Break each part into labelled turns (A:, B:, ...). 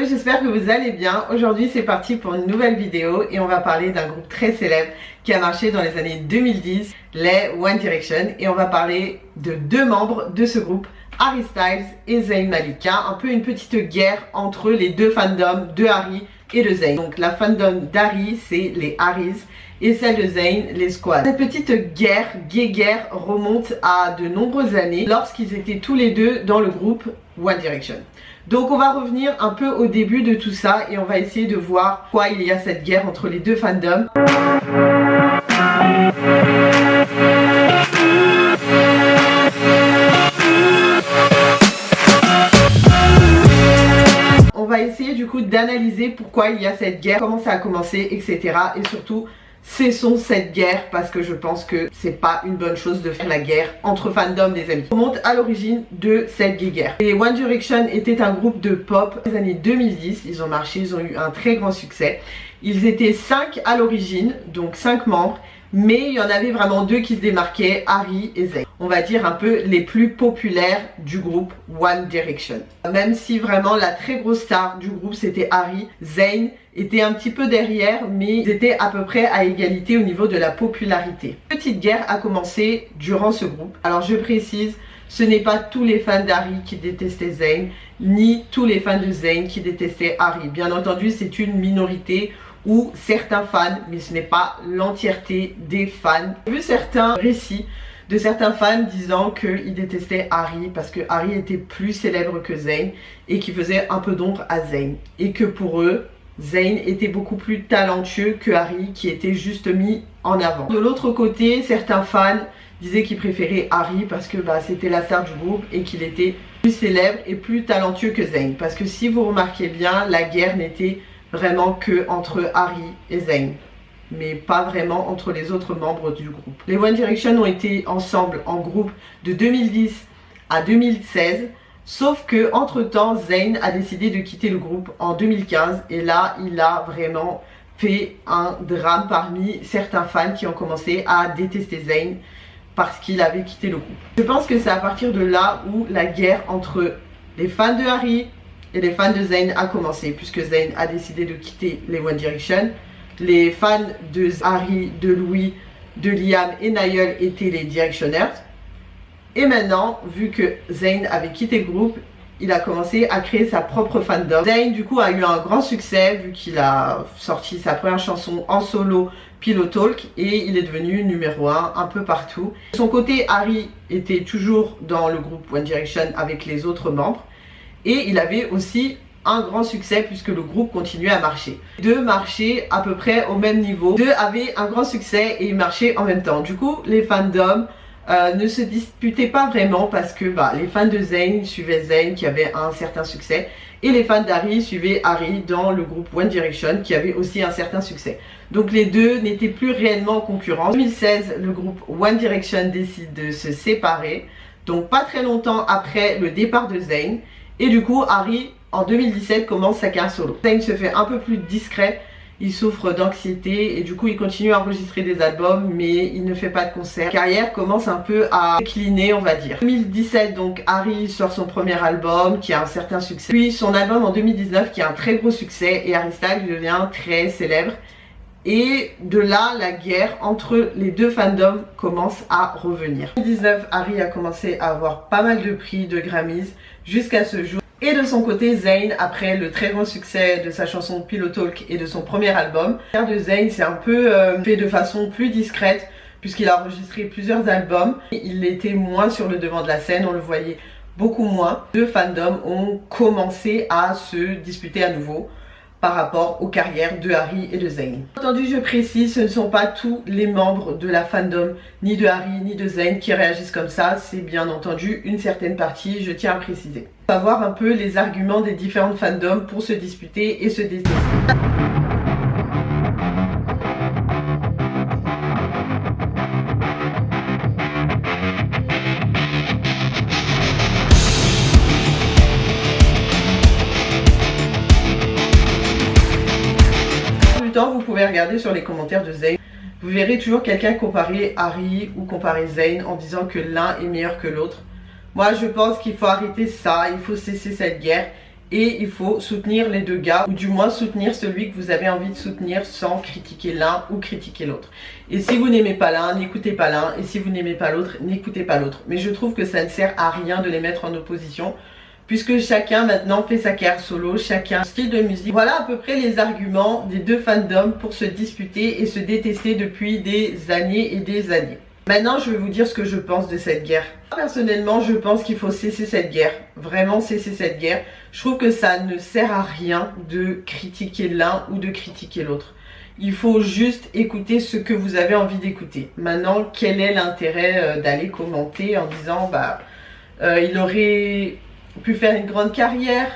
A: J'espère que vous allez bien. Aujourd'hui c'est parti pour une nouvelle vidéo et on va parler d'un groupe très célèbre qui a marché dans les années 2010, les One Direction, et on va parler de deux membres de ce groupe, Harry Styles et Zayn Malik. Un peu une petite guerre entre les deux fandoms de Harry et de Zayn. Donc la fandom d'Harry c'est les Harrys et celle de Zayn, les Squads. Cette petite guerre remonte à de nombreuses années lorsqu'ils étaient tous les deux dans le groupe One Direction. Donc on va revenir un peu au début de tout ça et on va essayer de voir pourquoi il y a cette guerre entre les deux fandoms. On va essayer du coup d'analyser pourquoi il y a cette guerre, comment ça a commencé, etc. Et surtout, cessons cette guerre parce que je pense que c'est pas une bonne chose de faire la guerre entre fandoms des amis. On remonte à l'origine de cette guerre. Les One Direction étaient un groupe de pop des années 2010, ils ont marché, ils ont eu un très grand succès. Ils étaient 5 à l'origine, donc 5 membres, mais il y en avait vraiment 2 qui se démarquaient, Harry et Zayn. On va dire un peu les plus populaires du groupe One Direction. Même si vraiment la très grosse star du groupe c'était Harry, Zayn était un petit peu derrière, mais ils étaient à peu près à égalité au niveau de la popularité. Une petite guerre a commencé durant ce groupe. Alors je précise, ce n'est pas tous les fans d'Harry qui détestaient Zayn, ni tous les fans de Zayn qui détestaient Harry. Bien entendu, c'est une minorité ou certains fans, mais ce n'est pas l'entièreté des fans. J'ai vu certains récits de certains fans disant qu'ils détestaient Harry parce que Harry était plus célèbre que Zayn et qui faisait un peu d'ombre à Zayn. Et que pour eux, Zayn était beaucoup plus talentueux que Harry qui était juste mis en avant. De l'autre côté, certains fans disaient qu'ils préféraient Harry parce que c'était la star du groupe et qu'il était plus célèbre et plus talentueux que Zayn. Parce que si vous remarquez bien, la guerre n'était vraiment que entre Harry et Zayn, mais pas vraiment entre les autres membres du groupe. Les One Direction ont été ensemble en groupe de 2010 à 2016, sauf que entre temps Zayn a décidé de quitter le groupe en 2015 et là il a vraiment fait un drame parmi certains fans qui ont commencé à détester Zayn parce qu'il avait quitté le groupe. Je pense que c'est à partir de là où la guerre entre les fans de Harry et les fans de Zayn a commencé, puisque Zayn a décidé de quitter les One Direction. Les fans de Harry, de Louis, de Liam et Niall étaient les Directioners. Et maintenant, vu que Zayn avait quitté le groupe, il a commencé à créer sa propre fandom. Zayn du coup a eu un grand succès vu qu'il a sorti sa première chanson en solo, Pillow Talk, et il est devenu numéro 1 un peu partout. De son côté, Harry était toujours dans le groupe One Direction avec les autres membres. Et il avait aussi un grand succès puisque le groupe continuait à marcher. Les deux marchaient à peu près au même niveau. Les deux avaient un grand succès et ils marchaient en même temps. Du coup, les fandoms ne se disputaient pas vraiment parce que les fans de Zayn suivaient Zayn qui avait un certain succès et les fans d'Harry suivaient Harry dans le groupe One Direction qui avait aussi un certain succès. Donc les deux n'étaient plus réellement concurrents. En 2016, le groupe One Direction décide de se séparer. Donc pas très longtemps après le départ de Zayn. Et du coup, Harry, en 2017, commence sa carrière solo. Zayn se fait un peu plus discret, il souffre d'anxiété et du coup, il continue à enregistrer des albums, mais il ne fait pas de concerts. Sa carrière commence un peu à décliner, on va dire. En 2017, donc, Harry sort son premier album qui a un certain succès. Puis son album en 2019 qui a un très gros succès et Harry Styles devient très célèbre. Et de là, la guerre entre les deux fandoms commence à revenir. En 2019, Harry a commencé à avoir pas mal de prix de Grammys jusqu'à ce jour. Et de son côté, Zayn, après le très grand succès de sa chanson Pillow Talk et de son premier album, la carrière de Zayn s'est un peu fait de façon plus discrète puisqu'il a enregistré plusieurs albums. Il était moins sur le devant de la scène, on le voyait beaucoup moins. Les deux fandoms ont commencé à se disputer à nouveau par rapport aux carrières de Harry et de Zayn. Bien entendu, je précise, ce ne sont pas tous les membres de la fandom, ni de Harry ni de Zayn qui réagissent comme ça, c'est bien entendu une certaine partie, je tiens à préciser. On va voir un peu les arguments des différentes fandoms pour se disputer et se détester. Vous pouvez regarder sur les commentaires de Zayn, vous verrez toujours quelqu'un comparer Harry ou comparer Zayn en disant que l'un est meilleur que l'autre. Moi je pense qu'il faut arrêter ça, il faut cesser cette guerre et il faut soutenir les deux gars, ou du moins soutenir celui que vous avez envie de soutenir sans critiquer l'un ou critiquer l'autre. Et si vous n'aimez pas l'un, n'écoutez pas l'un, et si vous n'aimez pas l'autre, n'écoutez pas l'autre. Mais je trouve que ça ne sert à rien de les mettre en opposition, puisque chacun maintenant fait sa carrière solo, chacun style de musique. Voilà à peu près les arguments des deux fandoms pour se disputer et se détester depuis des années et des années. Maintenant, je vais vous dire ce que je pense de cette guerre. Personnellement, je pense qu'il faut cesser cette guerre. Vraiment cesser cette guerre. Je trouve que ça ne sert à rien de critiquer l'un ou de critiquer l'autre. Il faut juste écouter ce que vous avez envie d'écouter. Maintenant, quel est l'intérêt d'aller commenter en disant il aurait pu faire une grande carrière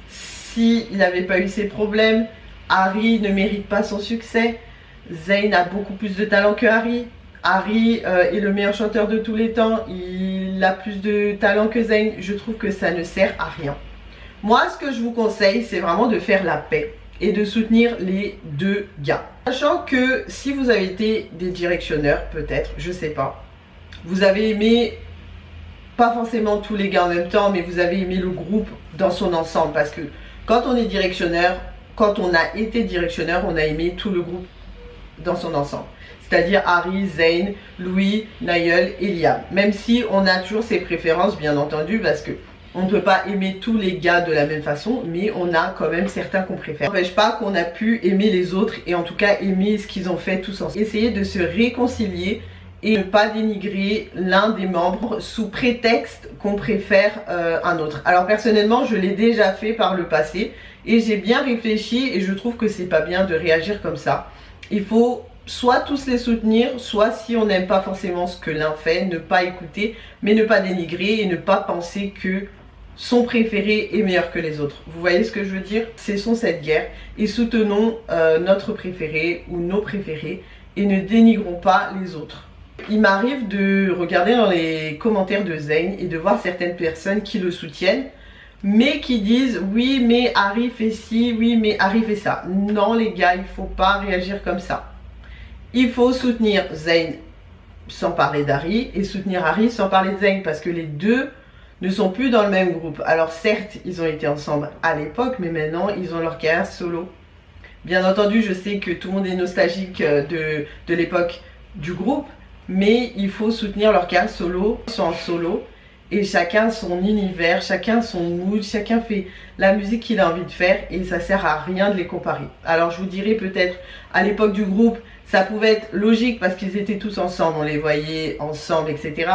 A: s'il n'avait pas eu ses problèmes. Harry ne mérite pas son succès. Zayn a beaucoup plus de talent que Harry. Harry est le meilleur chanteur de tous les temps, il a plus de talent que Zayn. Je trouve que ça ne sert à rien. Moi, ce que je vous conseille, c'est vraiment de faire la paix et de soutenir les deux gars. Sachant que si vous avez été des directionneurs, peut-être, je sais pas, vous avez aimé, pas forcément tous les gars en même temps, mais vous avez aimé le groupe dans son ensemble. Parce que quand on est directionneur, quand on a été directionneur, on a aimé tout le groupe dans son ensemble. C'est-à-dire Harry, Zayn, Louis, Niall et Liam. Même si on a toujours ses préférences, bien entendu, parce que on ne peut pas aimer tous les gars de la même façon, mais on a quand même certains qu'on préfère. Ça n'empêche pas qu'on a pu aimer les autres et en tout cas aimer ce qu'ils ont fait tous ensemble. Essayer de se réconcilier et ne pas dénigrer l'un des membres sous prétexte qu'on préfère un autre. Alors personnellement, je l'ai déjà fait par le passé et j'ai bien réfléchi et je trouve que c'est pas bien de réagir comme ça. Il faut soit tous les soutenir, soit si on n'aime pas forcément ce que l'un fait, ne pas écouter, mais ne pas dénigrer et ne pas penser que son préféré est meilleur que les autres. Vous voyez ce que je veux dire? Cessons cette guerre et soutenons notre préféré ou nos préférés et ne dénigrons pas les autres. Il m'arrive de regarder dans les commentaires de Zayn et de voir certaines personnes qui le soutiennent, mais qui disent oui mais Harry fait ci, oui mais Harry fait ça. Non les gars, il faut pas réagir comme ça. Il faut soutenir Zayn sans parler d'Harry et soutenir Harry sans parler de Zayn parce que les deux ne sont plus dans le même groupe. Alors certes, ils ont été ensemble à l'époque, mais maintenant ils ont leur carrière solo. Bien entendu, je sais que tout le monde est nostalgique de l'époque du groupe, mais il faut soutenir leur carrière solo. Ils sont en solo et chacun son univers, chacun son mood, chacun fait la musique qu'il a envie de faire et ça sert à rien de les comparer. Alors je vous dirais peut-être à l'époque du groupe, ça pouvait être logique parce qu'ils étaient tous ensemble, on les voyait ensemble, etc.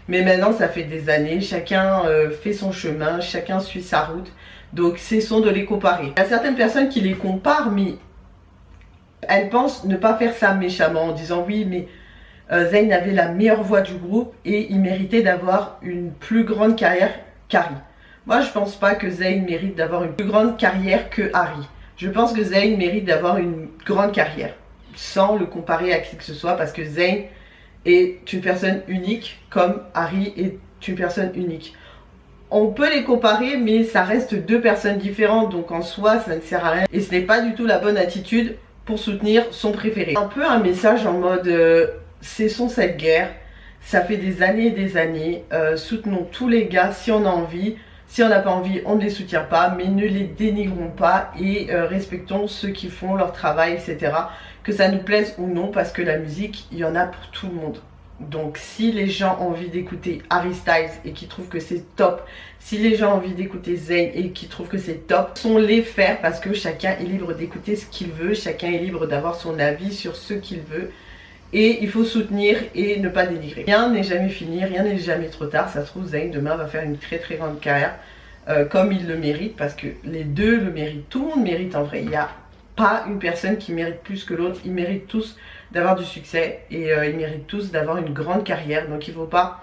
A: Mais maintenant, ça fait des années, chacun fait son chemin, chacun suit sa route. Donc, cessons de les comparer. Il y a certaines personnes qui les comparent, mais elles pensent ne pas faire ça méchamment en disant oui, mais Zayn avait la meilleure voix du groupe et il méritait d'avoir une plus grande carrière qu'Harry. Moi, je pense pas que Zayn mérite d'avoir une plus grande carrière que Harry. Je pense que Zayn mérite d'avoir une grande carrière, sans le comparer à qui que ce soit, parce que Zayn est une personne unique, comme Harry est une personne unique. On peut les comparer, mais ça reste deux personnes différentes, donc en soi, ça ne sert à rien. Et ce n'est pas du tout la bonne attitude pour soutenir son préféré. Un peu un message en mode cessons cette guerre, ça fait des années, soutenons tous les gars si on a envie. Si on n'a pas envie, on ne les soutient pas, mais ne les dénigrons pas et respectons ceux qui font leur travail, etc. Que ça nous plaise ou non, parce que la musique, il y en a pour tout le monde. Donc si les gens ont envie d'écouter Harry Styles et qui trouvent que c'est top, si les gens ont envie d'écouter Zayn et qui trouvent que c'est top, sont les faire parce que chacun est libre d'écouter ce qu'il veut, chacun est libre d'avoir son avis sur ce qu'il veut. Et il faut soutenir et ne pas dénigrer. Rien n'est jamais fini, rien n'est jamais trop tard. Ça se trouve, Zayn demain va faire une très grande carrière comme il le mérite, parce que les deux le méritent. Tout le monde mérite en vrai. Il n'y a pas une personne qui mérite plus que l'autre. Ils méritent tous d'avoir du succès et ils méritent tous d'avoir une grande carrière. Donc il ne faut pas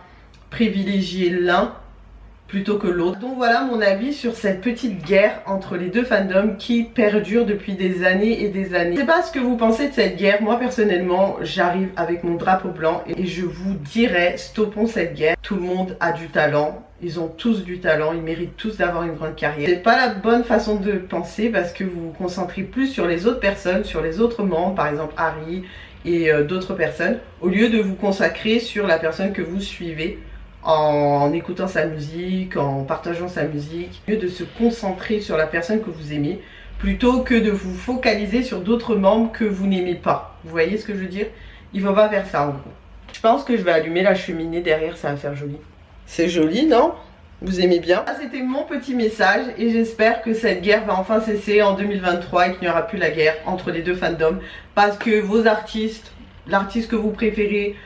A: privilégier l'un plutôt que l'autre. Donc voilà mon avis sur cette petite guerre entre les deux fandoms qui perdure depuis des années et des années. Je sais pas ce que vous pensez de cette guerre. Moi personnellement, j'arrive avec mon drapeau blanc et je vous dirais stoppons cette guerre. Tout le monde a du talent, ils ont tous du talent, ils méritent tous d'avoir une grande carrière. C'est pas la bonne façon de penser parce que vous vous concentrez plus sur les autres personnes, sur les autres membres, par exemple Harry et d'autres personnes, au lieu de vous consacrer sur la personne que vous suivez en écoutant sa musique, en partageant sa musique. Mieux de se concentrer sur la personne que vous aimez plutôt que de vous focaliser sur d'autres membres que vous n'aimez pas. Vous voyez ce que je veux dire? Il faut pas faire ça en gros. Je pense que je vais allumer la cheminée derrière, ça va faire joli. C'est joli, non? Vous aimez bien? C'était mon petit message et j'espère que cette guerre va enfin cesser en 2023 et qu'il n'y aura plus la guerre entre les deux fandoms. Parce que vos artistes, l'artiste que vous préférez,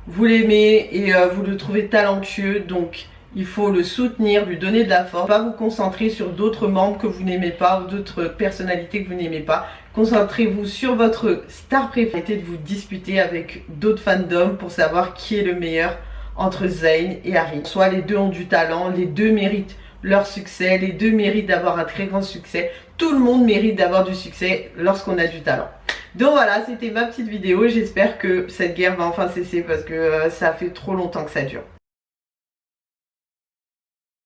A: vous l'aimez et vous le trouvez talentueux, donc il faut le soutenir, lui donner de la force. Pas vous concentrer sur d'autres membres que vous n'aimez pas ou d'autres personnalités que vous n'aimez pas. Concentrez-vous sur votre star préférée. Arrêtez de vous disputer avec d'autres fandoms pour savoir qui est le meilleur entre Zayn et Harry. Soit les deux ont du talent, les deux méritent leur succès, les deux méritent d'avoir un très grand succès. Tout le monde mérite d'avoir du succès lorsqu'on a du talent. Donc voilà, c'était ma petite vidéo. J'espère que cette guerre va enfin cesser parce que ça fait trop longtemps que ça dure.